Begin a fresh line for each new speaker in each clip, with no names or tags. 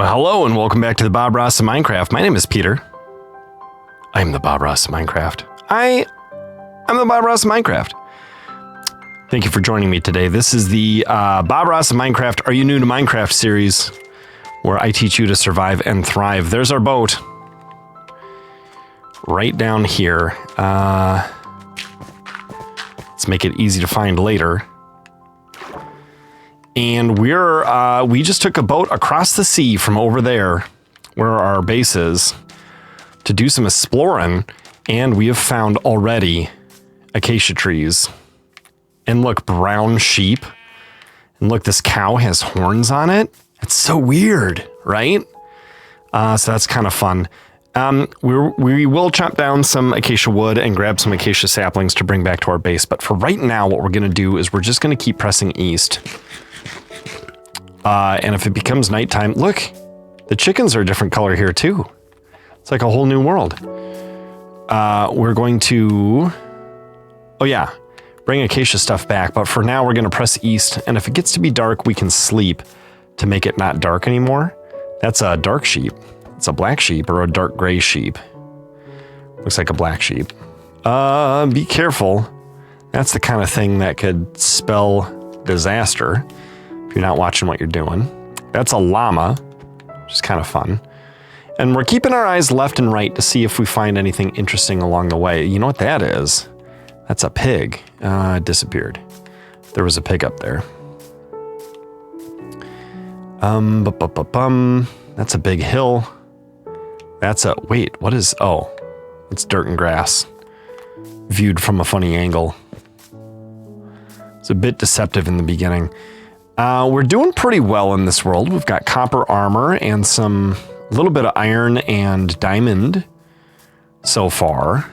Well, hello and welcome back to the Bob Ross of Minecraft. My name is Peter. I'm the Bob Ross of Minecraft. I'm the Bob Ross of Minecraft. Thank you for joining me today. This is the Bob Ross of Minecraft Are You New to Minecraft series, where I teach you to survive and thrive. There's our boat. Right down here. Let's make it easy to find later. And we just took a boat across the sea from over there, where our base is, to do some exploring, and we have found already acacia trees. And look, brown sheep. And look, this cow has horns on it. It's so weird, right? So that's kind of fun. We will chop down some acacia wood and grab some acacia saplings to bring back to our base. But for right now, what we're going to do is we're just going to keep pressing east. And if it becomes nighttime, look, the chickens are a different color here too. It's like a whole new world. We're going to, bring acacia stuff back. But for now, we're going to press east. And if it gets to be dark, we can sleep to make it not dark anymore. That's a dark sheep. It's a black sheep or a dark gray sheep. Looks like a black sheep. Be careful. That's the kind of thing that could spell disaster if you're not watching what you're doing. That's a llama, which is kind of fun. And we're keeping our eyes left and right to see if we find anything interesting along the way. You know what that is? That's a pig. It disappeared. There was a pig up there. That's a big hill. That's a, wait, what is, oh, it's dirt and grass. Viewed from a funny angle. It's a bit deceptive in the beginning. We're doing pretty well in this world. We've got copper armor and some little bit of iron and diamond so far.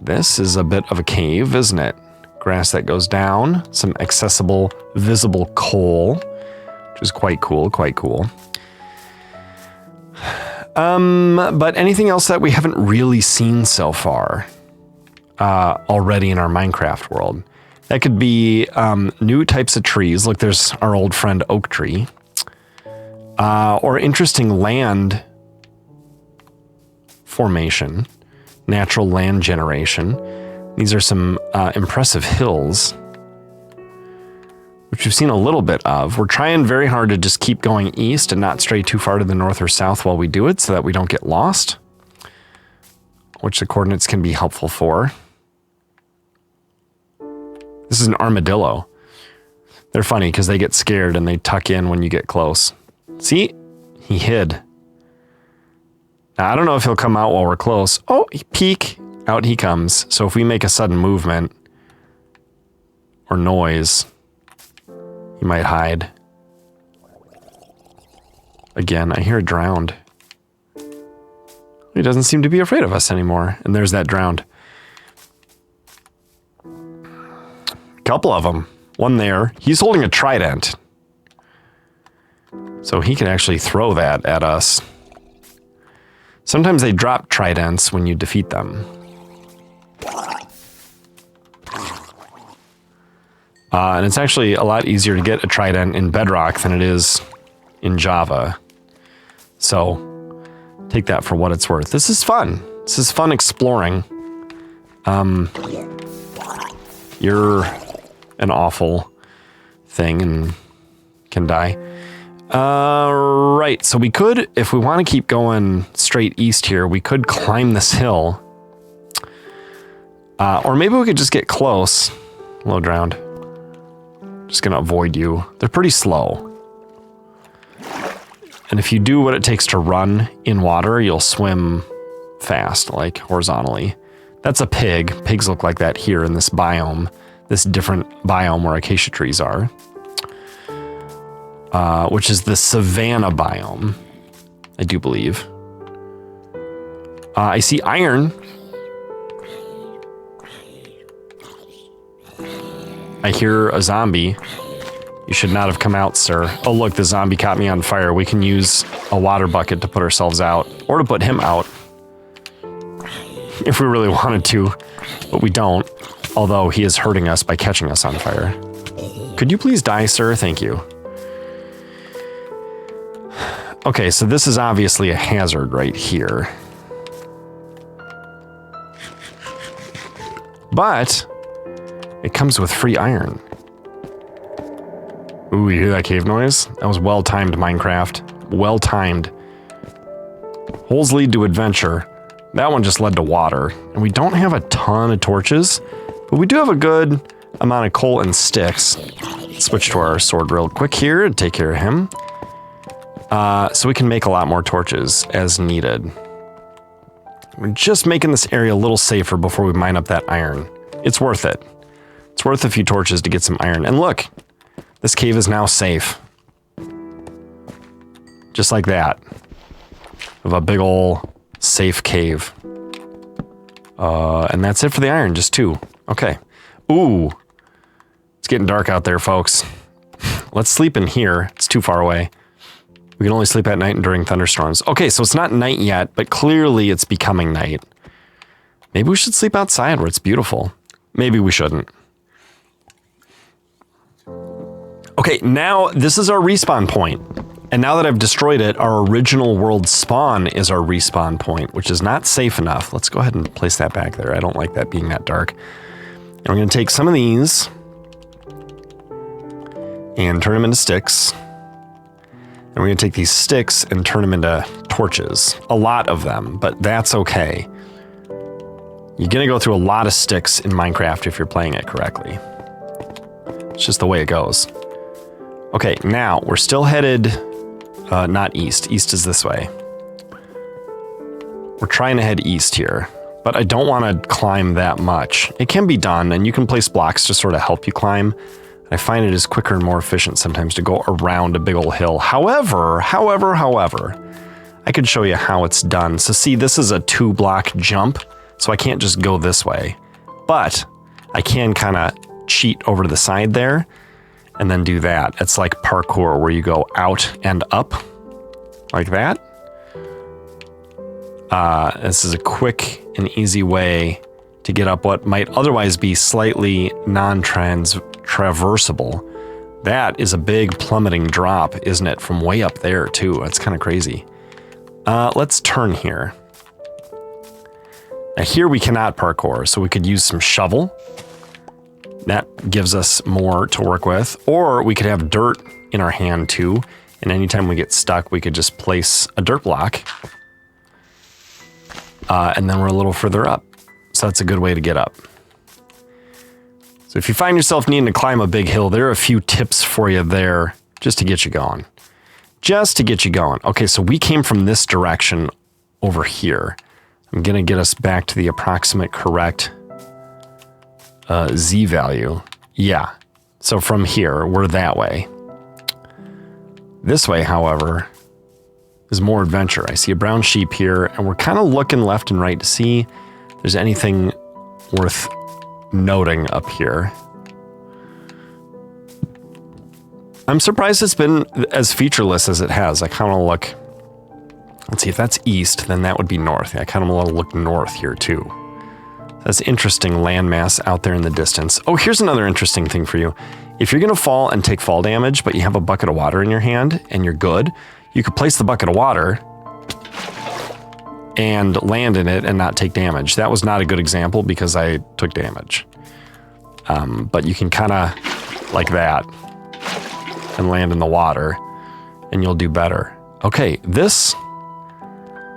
This is a bit of a cave, isn't it? Grass that goes down, some accessible, visible coal, which is quite cool, quite cool. But anything else that we haven't really seen so far already in our Minecraft world? That could be new types of trees. Look, there's our old friend oak tree. Or interesting land formation, natural land generation. These are some impressive hills, which we've seen a little bit of. We're trying very hard to just keep going east and not stray too far to the north or south while we do it so that we don't get lost, which the coordinates can be helpful for. This is an armadillo. They're funny because they get scared and they tuck in when you get close. See? He hid. Now, I don't know if he'll come out while we're close. Oh, peek. Out he comes. So if we make a sudden movement or noise, he might hide. Again, I hear drowned. He doesn't seem to be afraid of us anymore. And there's that drowned. Couple of them. One there. He's holding a trident. So he can actually throw that at us. Sometimes they drop tridents when you defeat them. And it's actually a lot easier to get a trident in Bedrock than it is in Java. So take that for what it's worth. This is fun. This is fun exploring. You're an awful thing and can die. Right, so we could, if we want to keep going straight east here, we could climb this hill. Or maybe we could just get close. Low drowned. Just gonna avoid you. They're pretty slow. And if you do what it takes to run in water, you'll swim fast, like horizontally. That's a pig. Pigs look like that here in this biome. This different biome where acacia trees are. Which is the savanna biome, I do believe. I see iron. I hear a zombie. You should not have come out, sir. Oh, look, the zombie caught me on fire. We can use a water bucket to put ourselves out, or to put him out. If we really wanted to, but we don't. Although he is hurting us by catching us on fire. Could you please die, sir? Thank you. Okay, so this is obviously a hazard right here. But it comes with free iron. Ooh, you hear that cave noise? That was well-timed, Minecraft. Well-timed. Holes lead to adventure. That one just led to water. And we don't have a ton of torches, but we do have a good amount of coal and sticks. Switch to our sword real quick here and take care of him. So we can make a lot more torches as needed. We're just making this area a little safer before we mine up that iron. It's worth it. It's worth a few torches to get some iron. And look, this cave is now safe. Just like that. Of a big ol' safe cave. And that's it for the iron, just 2. Okay. Ooh. It's getting dark out there, folks. Let's sleep in here. It's too far away. We can only sleep at night and during thunderstorms. Okay, so it's not night yet, but clearly it's becoming night. Maybe we should sleep outside where it's beautiful. Maybe we shouldn't. Okay, now this is our respawn point. And now that I've destroyed it, our original world spawn is our respawn point, which is not safe enough. Let's go ahead and place that back there. I don't like that being that dark. And we're going to take some of these and turn them into sticks. And we're going to take these sticks and turn them into torches. A lot of them, but that's okay. You're going to go through a lot of sticks in Minecraft if you're playing it correctly. It's just the way it goes. Okay, now we're still headed, not east. East is this way. We're trying to head east here, but I don't want to climb that much. It can be done, and you can place blocks to sort of help you climb. I find it is quicker and more efficient sometimes to go around a big old hill. However, I could show you how it's done. So see, this is a 2-block jump, so I can't just go this way. But I can kind of cheat over to the side there and then do that. It's like parkour where you go out and up like that. This is a quick and easy way to get up what might otherwise be slightly non-traversable. That is a big plummeting drop, isn't it? From way up there too. That's kind of crazy. Let's turn here. Now here we cannot parkour, so we could use some shovel. That gives us more to work with. Or we could have dirt in our hand too. And anytime we get stuck, we could just place a dirt block. And then we're a little further up. So that's a good way to get up. So if you find yourself needing to climb a big hill, there are a few tips for you there just to get you going. Just to get you going. Okay, so we came from this direction over here. I'm going to get us back to the approximate correct Z value. Yeah. So from here, we're that way. This way, however, is more adventure. I see a brown sheep here, and we're kind of looking left and right to see if there's anything worth noting up here. I'm surprised it's been as featureless as it has. I kind of look, let's see, if that's east, then that would be north. I kind of want to look north here too. That's interesting landmass out there in the distance. Oh, here's another interesting thing for you. If you're going to fall and take fall damage, but you have a bucket of water in your hand and you're good, you could place the bucket of water and land in it and not take damage. That was not a good example because I took damage. But you can kind of like that and land in the water and you'll do better. Okay, this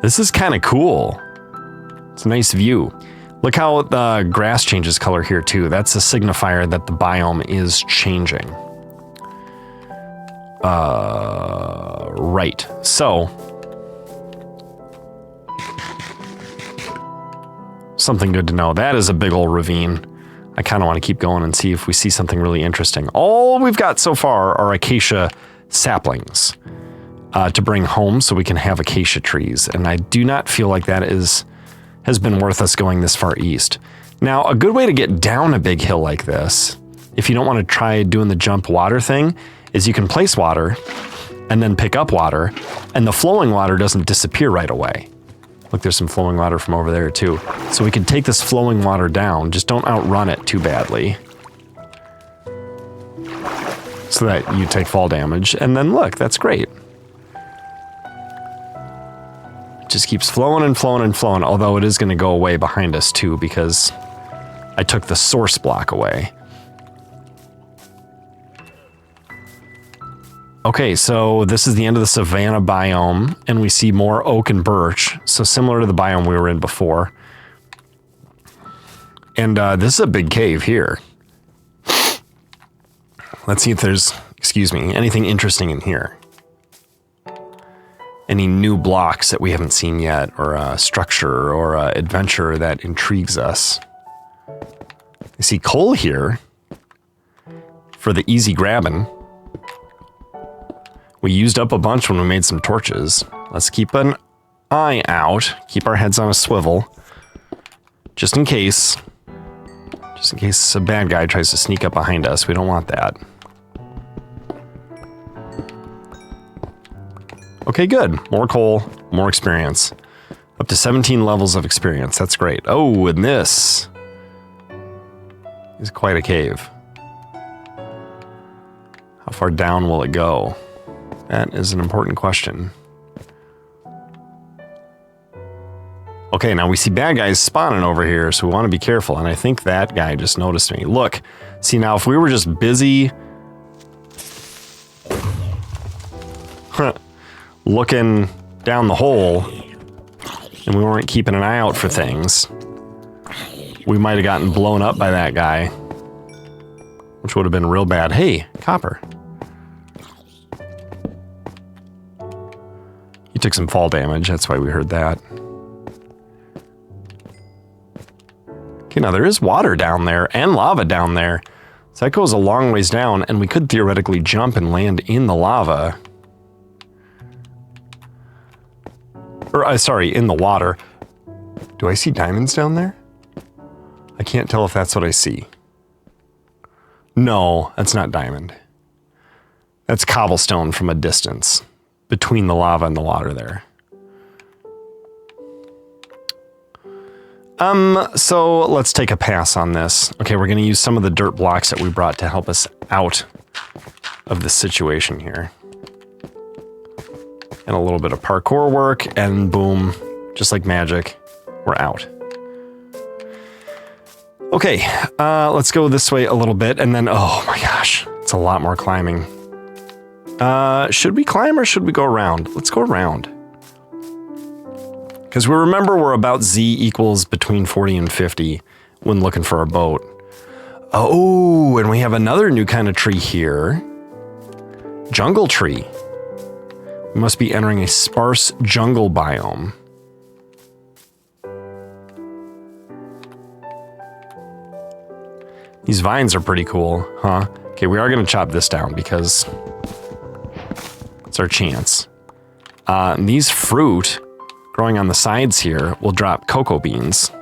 is kind of cool. It's a nice view. Look how the grass changes color here too. That's a signifier that the biome is changing. Right. So, something good to know. That is a big old ravine. I kind of want to keep going and see if we see something really interesting. All we've got so far are acacia saplings to bring home so we can have acacia trees. And I do not feel like that has been worth us going this far east. Now, a good way to get down a big hill like this, if you don't want to try doing the jump water thing, is you can place water and then pick up water, and the flowing water doesn't disappear right away. Look, there's some flowing water from over there too. So we can take this flowing water down, just don't outrun it too badly, so that you take fall damage. And then look, that's great. just keeps flowing and flowing and flowing, although it is going to go away behind us too because I took the source block away. Okay, so this is the end of the savanna biome, and we see more oak and birch, so similar to the biome we were in before. And this is a big cave here. Let's see if there's, excuse me, anything interesting in here. Any new blocks that we haven't seen yet, or a structure, or a adventure that intrigues us. I see coal here for the easy grabbing. We used up a bunch when we made some torches. Let's keep an eye out, keep our heads on a swivel, just in case a bad guy tries to sneak up behind us. We don't want that. Okay, good. More coal, more experience. Up to 17 levels of experience. That's great. Oh, and this is quite a cave. How far down will it go? That is an important question. Okay, now we see bad guys spawning over here, so we want to be careful, and I think that guy just noticed me. Look, see now if we were just busy looking down the hole, and we weren't keeping an eye out for things, we might have gotten blown up by that guy, which would have been real bad. Hey, copper. He took some fall damage, that's why we heard that. Okay, now there is water down there and lava down there. So that goes a long ways down, and we could theoretically jump and land in the lava. Or, sorry, in the water. Do I see diamonds down there? I can't tell if that's what I see. No, that's not diamond. That's cobblestone from a distance. Between the lava and the water there. So let's take a pass on this. Okay, we're gonna use some of the dirt blocks that we brought to help us out of the situation here. And a little bit of parkour work, and boom, just like magic, we're out. Okay, let's go this way a little bit, and then, oh my gosh, it's a lot more climbing. Should we climb or should we go around? Let's go around. Because we remember we're about Z equals between 40 and 50 when looking for our boat. Oh, and we have another new kind of tree here. Jungle tree. We must be entering a sparse jungle biome. These vines are pretty cool, huh? Okay, we are going to chop this down because it's our chance. These fruit growing on the sides here will drop cocoa beans.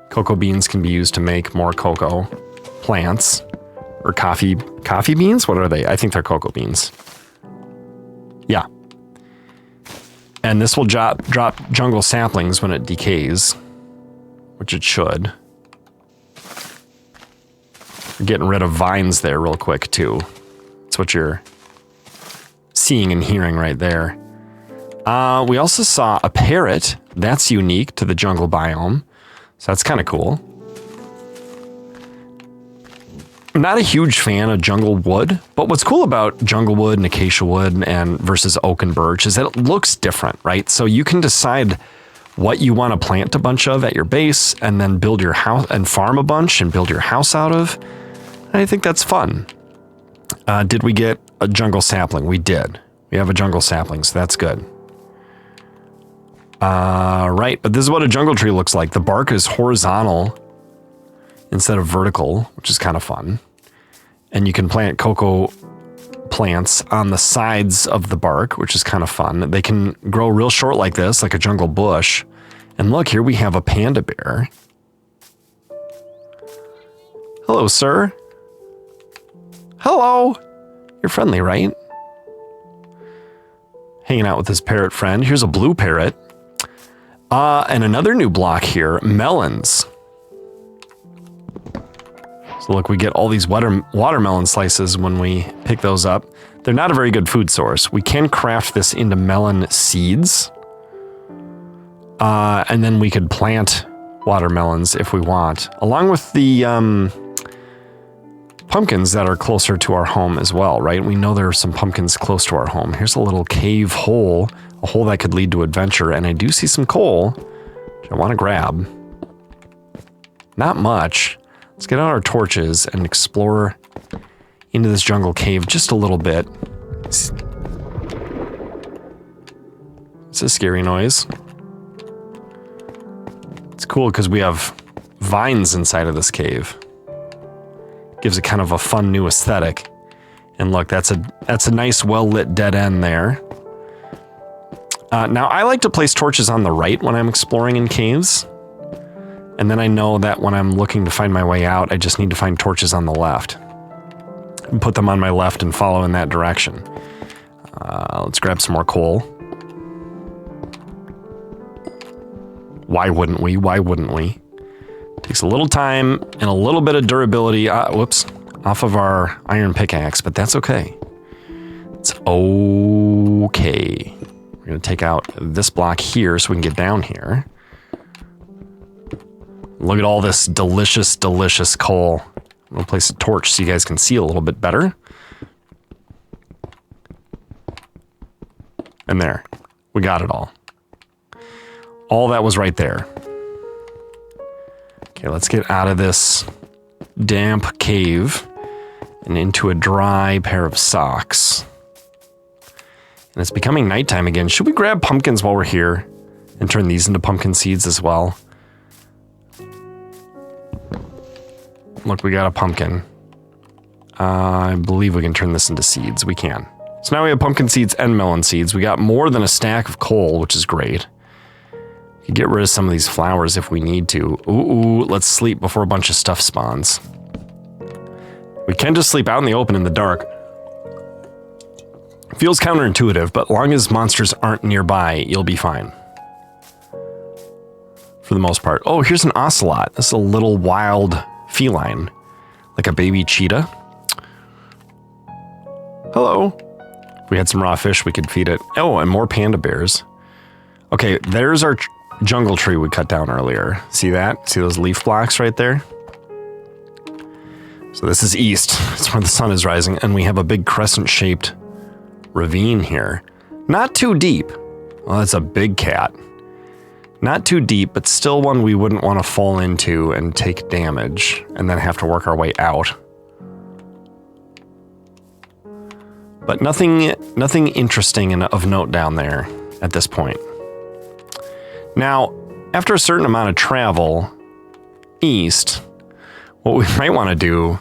Cocoa beans can be used to make more cocoa plants or coffee beans. What are they? I think they're cocoa beans. Yeah. And this will drop jungle saplings when it decays, which it should. We're getting rid of vines there real quick too. That's what you're seeing and hearing right there. We also saw a parrot. That's unique to the jungle biome. So that's kind of cool. I'm not a huge fan of jungle wood, but what's cool about jungle wood and acacia wood and versus oak and birch is that it looks different, right? So you can decide what you want to plant a bunch of at your base and then build your house and farm a bunch and build your house out of. And I think that's fun. Did we get a jungle sapling? We did. We have a jungle sapling, so that's good. Right, but this is what a jungle tree looks like. The bark is horizontal instead of vertical, which is kind of fun. And you can plant cocoa plants on the sides of the bark, which is kind of fun. They can grow real short like this, like a jungle bush. And look, here we have a panda bear. Hello, sir. Hello. You're friendly, right? Hanging out with his parrot friend. Here's a blue parrot. And another new block here, melons. So look, we get all these watermelon slices when we pick those up. They're not a very good food source. We can craft this into melon seeds. And then we could plant watermelons if we want, along with the pumpkins that are closer to our home as well, right? We know there are some pumpkins close to our home. Here's a little cave hole, a hole that could lead to adventure, and I do see some coal, which I want to grab. Not much. Let's get out our torches and explore into this jungle cave just a little bit. It's a scary noise. It's cool because we have vines inside of this cave. Gives it kind of a fun new aesthetic. And look, that's a nice well-lit dead end there. Now, I like to place torches on the right when I'm exploring in caves. And then I know that when I'm looking to find my way out, I just need to find torches on the left. And put them on my left and follow in that direction. Let's grab some more coal. Why wouldn't we? Why wouldn't we? Takes a little time and a little bit of durability, whoops, off of our iron pickaxe, but that's okay. It's okay. We're gonna take out this block here so we can get down here. Look at all this delicious, delicious coal. I'm gonna place a torch so you guys can see a little bit better. And there, we got it all. All that was right there. Okay, let's get out of this damp cave and into a dry pair of socks. And it's becoming nighttime again. Should we grab pumpkins while we're here and turn these into pumpkin seeds as well? Look, we got a pumpkin. I believe we can turn this into seeds. We can. So now we have pumpkin seeds and melon seeds. We got more than a stack of coal, which is great. We can get rid of some of these flowers if we need to. Ooh, let's sleep before a bunch of stuff spawns. We can just sleep out in the open in the dark. Feels counterintuitive, but long as monsters aren't nearby, you'll be fine. For the most part. Oh, here's an ocelot. This is a little wild feline. Like a baby cheetah. Hello. If we had some raw fish, we could feed it. Oh, and more panda bears. Okay, there's our jungle tree we cut down earlier. See that? See those leaf blocks right there? So this is east. It's where the sun is rising, and we have a big crescent-shaped ravine here. Not too deep. Well, that's a big cat. Not too deep, but still one we wouldn't want to fall into and take damage, and then have to work our way out. But nothing interesting and of note down there at this point. Now, after a certain amount of travel east, what we might want to do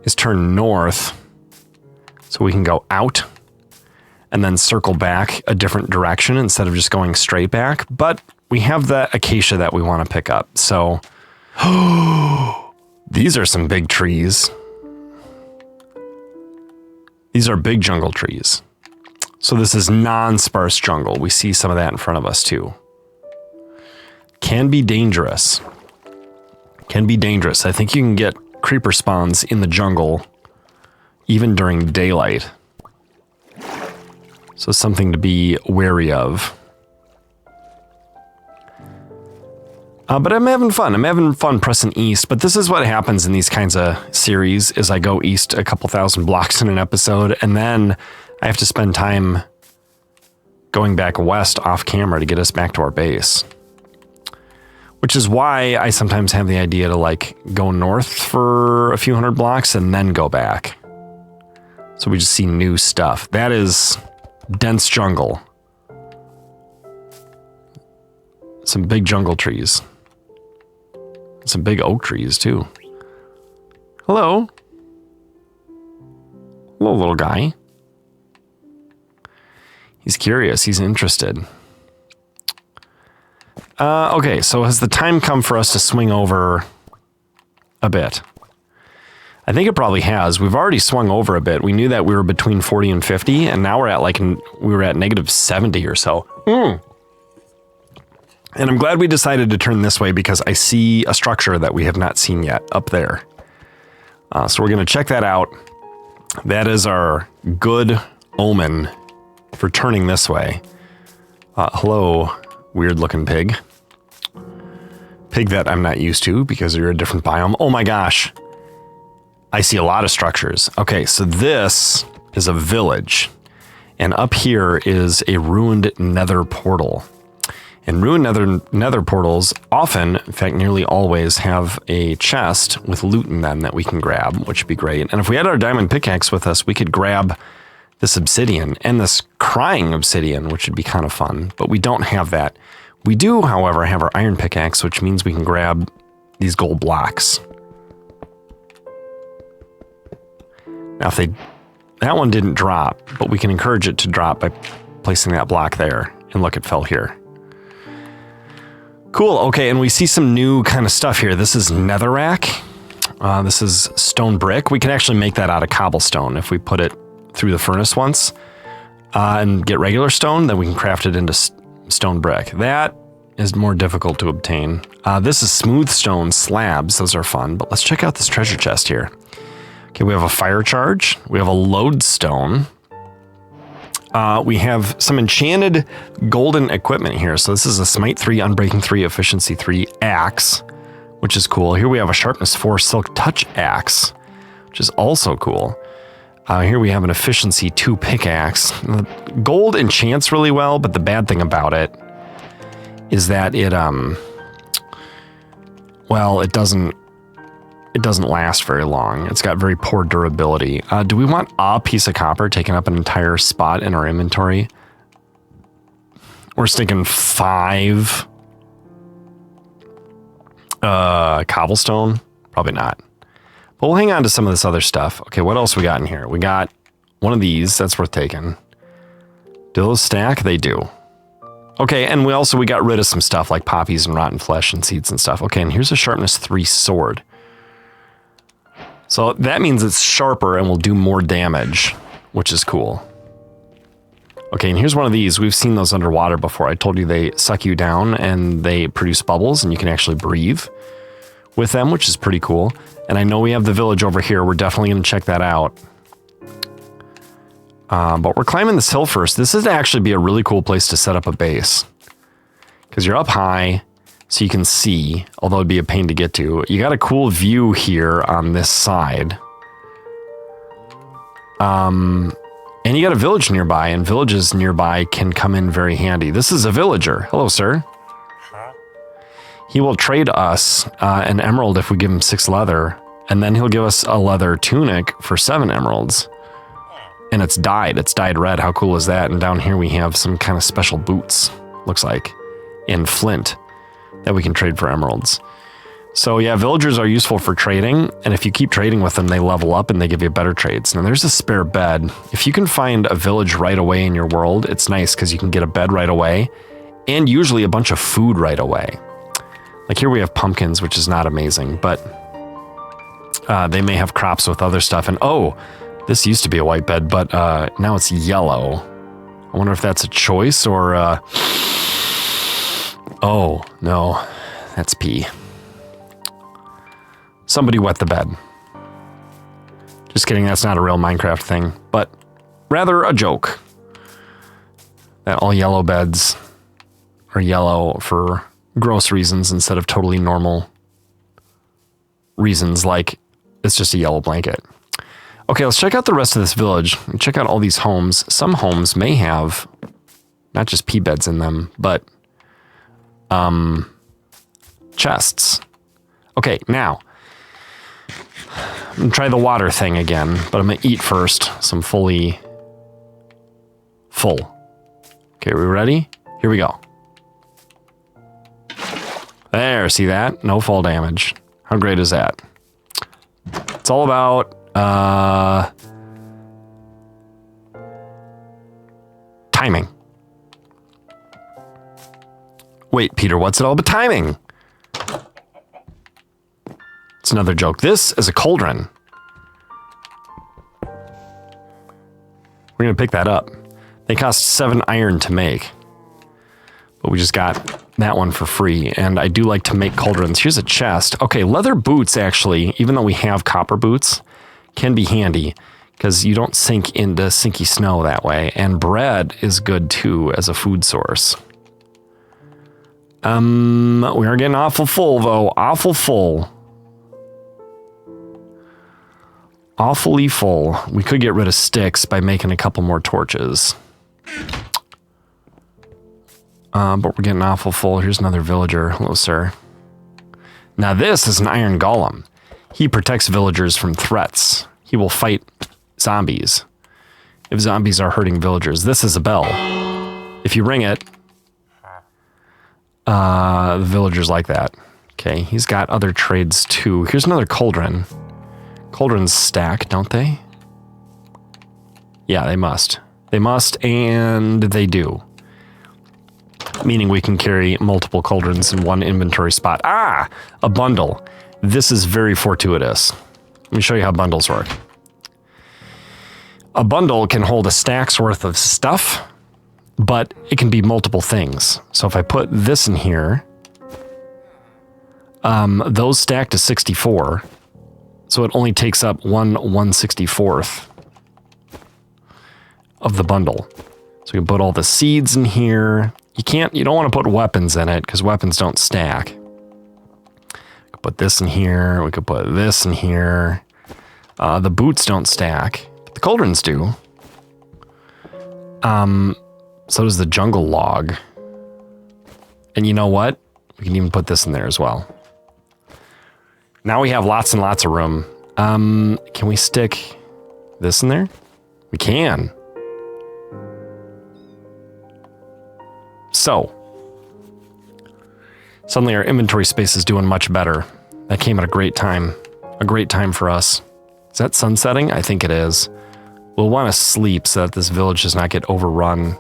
is turn north so we can go out and then circle back a different direction instead of just going straight back. But we have that acacia that we want to pick up. So, these are some big trees. These are big jungle trees. So this is non-sparse jungle. We see some of that in front of us too. Can be dangerous. Can be dangerous. I think you can get creeper spawns in the jungle even during daylight. So something to be wary of. But I'm having fun. I'm having fun pressing east. But this is what happens in these kinds of series is I go east a couple thousand blocks in an episode, and then I have to spend time going back west off camera to get us back to our base. Which is why I sometimes have the idea to like go north for a few hundred blocks and then go back. So we just see new stuff. That is dense jungle. Some big jungle trees. Some big oak trees too. Hello. Hello, little guy. He's curious. He's interested. Okay, so has the time come for us to swing over a bit? I think it probably has. We've already swung over a bit. We knew that we were between 40 and 50, and now we're at like, we were at negative 70 or so. And I'm glad we decided to turn this way because I see a structure that we have not seen yet up there. So we're going to check that out. That is our good omen for turning this way. Hello, Weird looking pig. Pig that I'm not used to because you're a different biome. Oh my gosh. I see a lot of structures. Okay, so this is a village. And up here is a ruined nether portal. And ruined nether portals often, in fact, nearly always have a chest with loot in them that we can grab, which would be great. And if we had our diamond pickaxe with us, we could grab this obsidian and this crying obsidian, which would be kind of fun. But we don't have that. We do, however, have our iron pickaxe, which means we can grab these gold blocks. Now, that one didn't drop, but we can encourage it to drop by placing that block there. And look, it fell here. Cool. Okay, and we see some new kind of stuff here. This is netherrack. This is stone brick. We can actually make that out of cobblestone if we put it through the furnace once and get regular stone. Then we can craft it into stone brick. That is more difficult to obtain. This is smooth stone slabs. Those are fun. But let's check out this treasure chest here. Okay, we have a fire charge. We have a lodestone. We have some enchanted golden equipment here. So this is a Smite 3, Unbreaking 3, Efficiency 3 axe, which is cool. Here we have a Sharpness 4 Silk Touch axe, which is also cool. Here we have an Efficiency 2 pickaxe. Gold enchants really well, but the bad thing about it is that it doesn't last very long. It's got very poor durability. Do we want a piece of copper taking up an entire spot in our inventory? We're sticking 5 cobblestone? Probably not. But we'll hang on to some of this other stuff. Okay, what else we got in here? We got one of these. That's worth taking. Do those stack? They do. Okay, and we got rid of some stuff like poppies and rotten flesh and seeds and stuff. Okay, and here's a Sharpness 3 sword. So that means it's sharper and will do more damage, which is cool. Okay, and here's one of these. We've seen those underwater before. I told you they suck you down and they produce bubbles and you can actually breathe with them, which is pretty cool. And I know we have the village over here. We're definitely going to check that out. But we're climbing this hill first. This would actually be a really cool place to set up a base. Because you're up high, so you can see, although it'd be a pain to get to. You got a cool view here on this side. And you got a village nearby, and villages nearby can come in very handy. This is a villager. Hello, sir. Huh? He will trade us an emerald if we give him 6 leather, and then he'll give us a leather tunic for 7 emeralds. And it's dyed. It's dyed red. How cool is that? And down here we have some kind of special boots, looks like, in flint that we can trade for emeralds. So yeah, villagers are useful for trading, and if you keep trading with them, they level up and they give you better trades. Now there's a spare bed. If you can find a village right away in your world, it's nice because you can get a bed right away and usually a bunch of food right away. Like here we have pumpkins, which is not amazing, but they may have crops with other stuff. And oh, this used to be a white bed, but now it's yellow. I wonder if that's a choice or... Oh, no, that's pee. Somebody wet the bed. Just kidding, that's not a real Minecraft thing, but rather a joke. That all yellow beds are yellow for gross reasons instead of totally normal reasons, like it's just a yellow blanket. Okay, let's check out the rest of this village and check out all these homes. Some homes may have not just pea beds in them, but chests. Okay, now I'm gonna try the water thing again, but I'm gonna eat first, so I'm fully full. Okay, are we ready? Here we go. There, see that? No fall damage. How great is that? It's all about timing. Wait, Peter, what's it all about timing? It's another joke. This is a cauldron. We're going to pick that up. They cost 7 iron to make. But we just got that one for free. And I do like to make cauldrons. Here's a chest. Okay, leather boots, actually, even though we have copper boots, can be handy because you don't sink into sinky snow that way. And bread is good, too, as a food source. We are getting awful full, though. Awful full. Awfully full. We could get rid of sticks by making a couple more torches. But we're getting awful full. Here's another villager. Hello, sir. Now this is an iron golem. He protects villagers from threats. He will fight zombies if zombies are hurting villagers. This is a bell. If you ring it, the villagers like that. Okay, he's got other trades too. Here's another cauldron. Cauldrons stack, don't they? Yeah, they must. They must, and they do. Meaning we can carry multiple cauldrons in one inventory spot. Ah, a bundle. This is very fortuitous. Let me show you how bundles work. A bundle can hold a stack's worth of stuff, but it can be multiple things. So if I put this in here, those stack to 64. So it only takes up 1/164th of the bundle. So we can put all the seeds in here. You don't want to put weapons in it because weapons don't stack. We could put this in here. We could put this in here. The boots don't stack, but the cauldrons do. So does the jungle log. And you know what? We can even put this in there as well. Now we have lots and lots of room. Can we stick this in there? We can. So, suddenly our inventory space is doing much better. That came at a great time. A great time for us. Is that sunsetting? I think it is. We'll want to sleep so that this village does not get overrun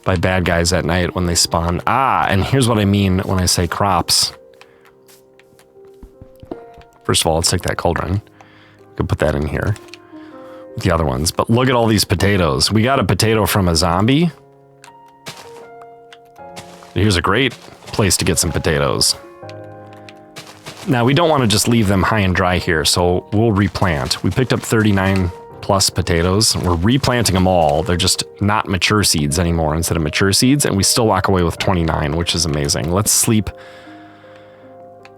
by bad guys at night when they spawn. Ah, and here's what I mean when I say crops. First of all, let's take that cauldron. We can put that in here with the other ones. But look at all these potatoes. We got a potato from a zombie. Here's a great place to get some potatoes. Now, we don't want to just leave them high and dry here, so we'll replant. We picked up 39 plus potatoes. We're replanting them all. They're just not mature seeds anymore instead of mature seeds, and we still walk away with 29, which is amazing. Let's sleep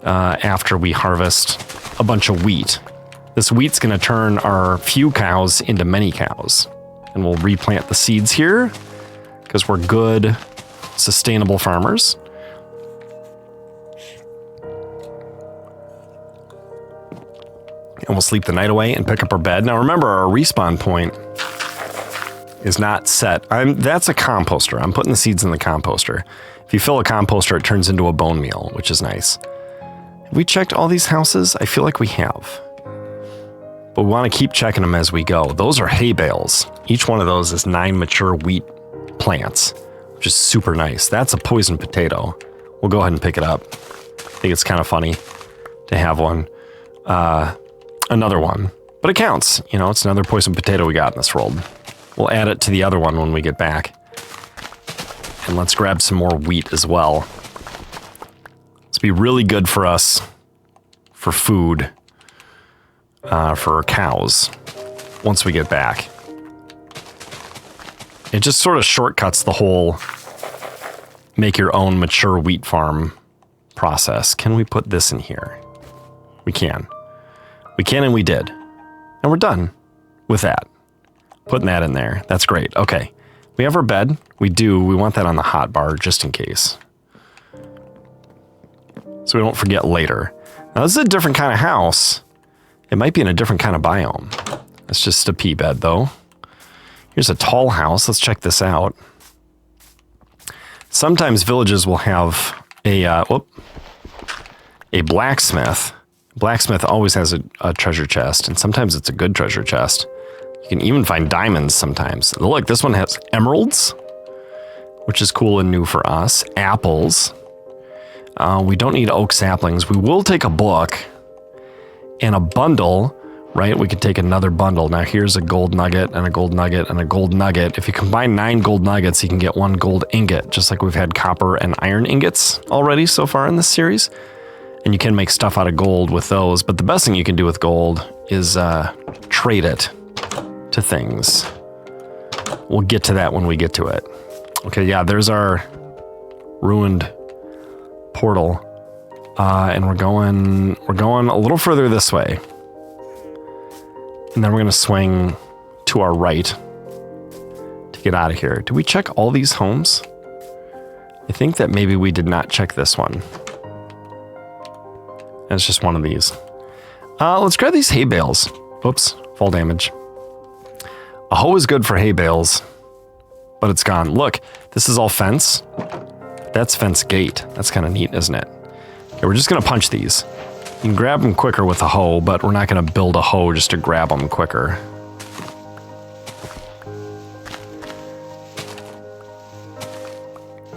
after we harvest a bunch of wheat. This wheat's going to turn our few cows into many cows, and we'll replant the seeds here because we're good, sustainable farmers. And we'll sleep the night away and pick up our bed. Now remember, our respawn point is not set. That's a composter. I'm putting the seeds in the composter. If you fill a composter, it turns into a bone meal, which is nice. Have we checked all these houses? I feel like we have. But we want to keep checking them as we go. Those are hay bales. Each one of those is 9 mature wheat plants, which is super nice. That's a poison potato. We'll go ahead and pick it up. I think it's kind of funny to have one. Another one. But it counts. You know, it's another poison potato we got in this world. We'll add it to the other one when we get back. And let's grab some more wheat as well. This will be really good for us for food, for our cows, once we get back. It just sort of shortcuts the whole make your own mature wheat farm process. Can we put this in here? We can. We can and we did. And we're done with that. Putting that in there. That's great. Okay. We have our bed. We do. We want that on the hot bar just in case. So we don't forget later. Now this is a different kind of house. It might be in a different kind of biome. It's just a pea bed though. Here's a tall house. Let's check this out. Sometimes villages will have a blacksmith. Blacksmith always has a treasure chest, and sometimes it's a good treasure chest. You can even find diamonds sometimes. Look, this one has emeralds, which is cool and new for us. Apples. We don't need oak saplings. We will take a book and a bundle, right? We could take another bundle. Now here's a gold nugget and a gold nugget and a gold nugget. If you combine 9 gold nuggets, you can get 1 gold ingot, just like we've had copper and iron ingots already so far in this series. And you can make stuff out of gold with those, but the best thing you can do with gold is trade it to things. We'll get to that when we get to it. Okay, yeah, there's our ruined portal. And we're going a little further this way. And then we're going to swing to our right to get out of here. Did we check all these homes? I think that maybe we did not check this one. It's just one of these. Let's grab these hay bales. Oops, fall damage. A hoe is good for hay bales, but it's gone. Look, this is all fence. That's fence gate. That's kind of neat, isn't it? Okay, we're just going to punch these. You can grab them quicker with a hoe, but we're not going to build a hoe just to grab them quicker.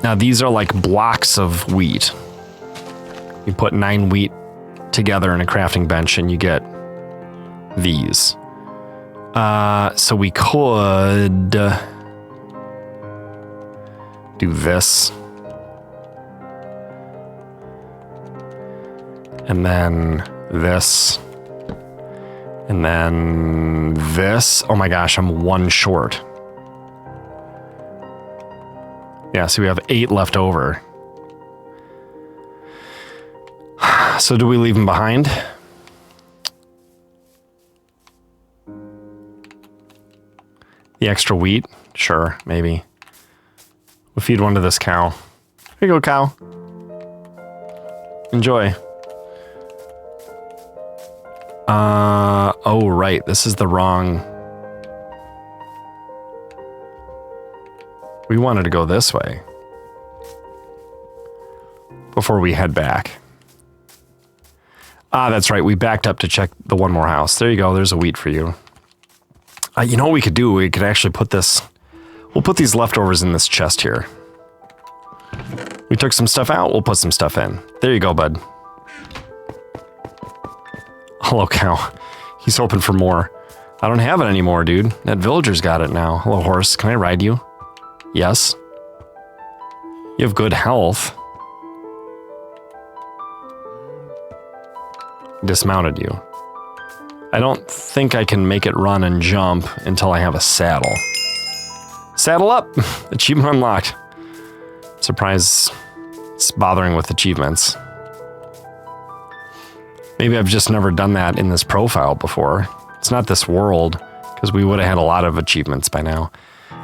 Now, these are like blocks of wheat. You put 9 wheat together in a crafting bench and you get these. So we could do this. And then this. And then this. Oh my gosh, I'm 1 short. Yeah, so we have 8 left over. So do we leave them behind? The extra wheat? Sure, maybe. We'll feed one to this cow. Here you go, cow. Enjoy. Oh, right. This is the wrong... We wanted to go this way before we head back. Ah, that's right. We backed up to check the one more house. There you go. There's a wheat for you. You know what we could do? We could actually put this... We'll put these leftovers in this chest here. We took some stuff out. We'll put some stuff in. There you go, bud. Hello, cow. He's hoping for more. I don't have it anymore, dude. That villager's got it now. Hello, horse. Can I ride you? Yes. You have good health. Dismounted you. I don't think I can make it run and jump until I have a saddle. Saddle up! Achievement unlocked. Surprised it's bothering with achievements. Maybe I've just never done that in this profile before. It's not this world, because we would have had a lot of achievements by now.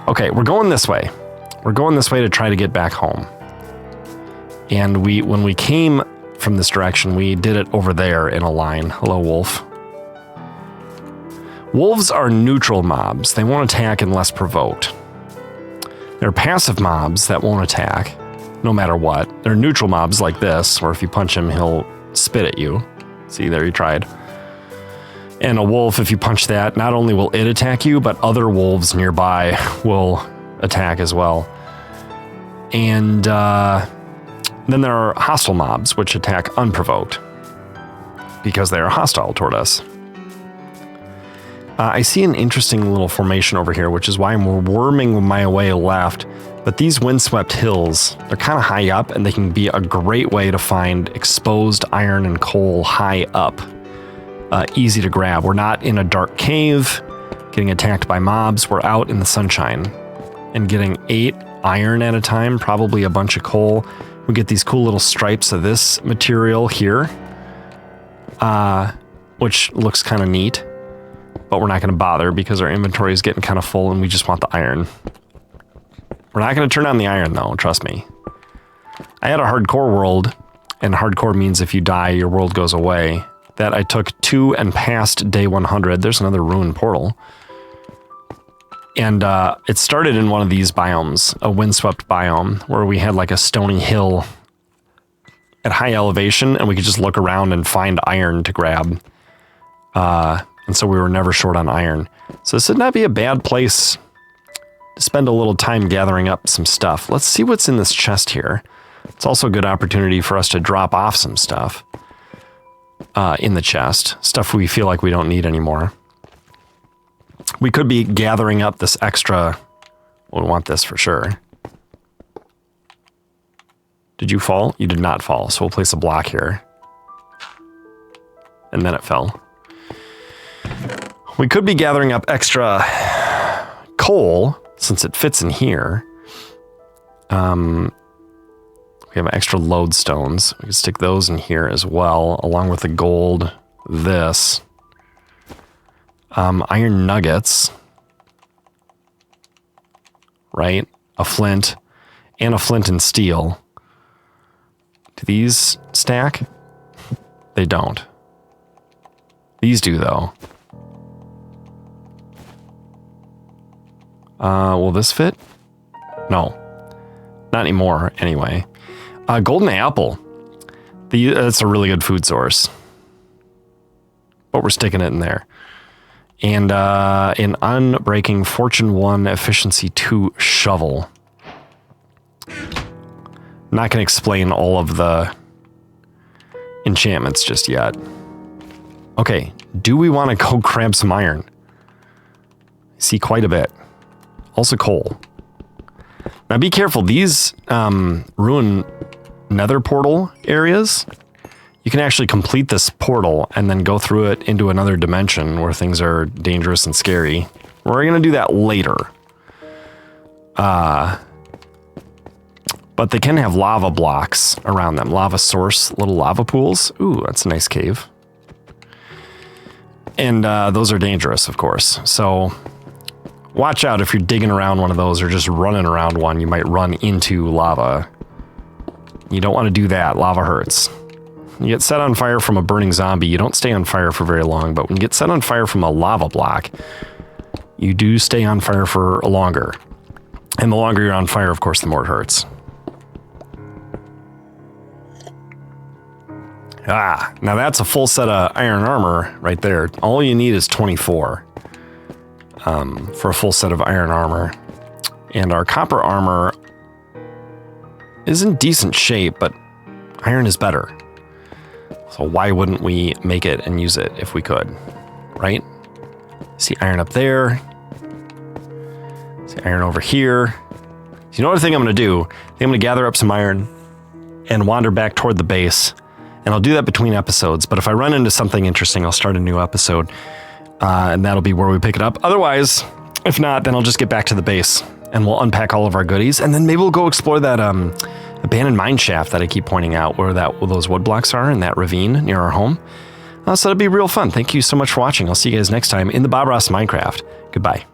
Okay, we're going this way. We're going this way to try to get back home. And when we came from this direction, we did it over there in a line. Hello, wolf. Wolves are neutral mobs. They won't attack unless provoked. They're passive mobs that won't attack, no matter what. They're neutral mobs like this, where if you punch him, he'll spit at you. See, there, he tried. And a wolf, if you punch that, not only will it attack you, but other wolves nearby will attack as well. And then there are hostile mobs, which attack unprovoked, because they are hostile toward us. I see an interesting little formation over here, which is why I'm worming my way left. But these windswept hills, they're kind of high up, and they can be a great way to find exposed iron and coal high up. Easy to grab. We're not in a dark cave getting attacked by mobs. We're out in the sunshine and getting 8 iron at a time, probably a bunch of coal. We get these cool little stripes of this material here, which looks kind of neat. But we're not going to bother because our inventory is getting kind of full and we just want the iron. We're not going to turn on the iron though, trust me. I had a hardcore world, and hardcore means if you die, your world goes away. That I took to and past day 100. There's another ruined portal. And it started in one of these biomes, a windswept biome, where we had like a stony hill at high elevation, and we could just look around and find iron to grab. And so we were never short on iron. So this would not be a bad place to spend a little time gathering up some stuff. Let's see what's in this chest here. It's also a good opportunity for us to drop off some stuff in the chest. Stuff we feel like we don't need anymore. We could be gathering up this extra... We'll want this for sure. Did you fall? You did not fall, so we'll place a block here. And then it fell. We could be gathering up extra coal, since it fits in here. We We have extra lodestones. We can stick those in here as well, along with the gold, this. Iron nuggets. Right? A flint. And a flint and steel. Do these stack? They don't. These do, though. Will this fit? No. Not anymore, anyway. Golden apple. That's a really good food source. But we're sticking it in there. And an unbreaking Fortune 1 Efficiency 2 shovel. Not going to explain all of the enchantments just yet. Okay, do we want to go grab some iron? I see quite a bit. Also coal. Now be careful, these ruin nether portal areas, you can actually complete this portal and then go through it into another dimension where things are dangerous and scary. We're going to do that later. But they can have lava blocks around them. Lava source, little lava pools. Ooh, that's a nice cave. And those are dangerous, of course. So watch out if you're digging around one of those or just running around one. You might run into lava. You don't want to do that. Lava hurts. You get set on fire from a burning zombie, you don't stay on fire for very long. But when you get set on fire from a lava block, you do stay on fire for longer. And the longer you're on fire, of course, the more it hurts. Now that's a full set of iron armor right there. All you need is 24 for a full set of iron armor. And our copper armor is in decent shape, but iron is better. So why wouldn't we make it and use it if we could, right? See iron up there. See iron over here. So you know what I think I'm going to do? I think I'm going to gather up some iron and wander back toward the base. And I'll do that between episodes. But if I run into something interesting, I'll start a new episode. And that'll be where we pick it up. Otherwise, if not, then I'll just get back to the base. And we'll unpack all of our goodies. And then maybe we'll go explore that abandoned mine shaft that I keep pointing out. Where those wood blocks are in that ravine near our home. So it'll be real fun. Thank you so much for watching. I'll see you guys next time in the Bob Ross Minecraft. Goodbye.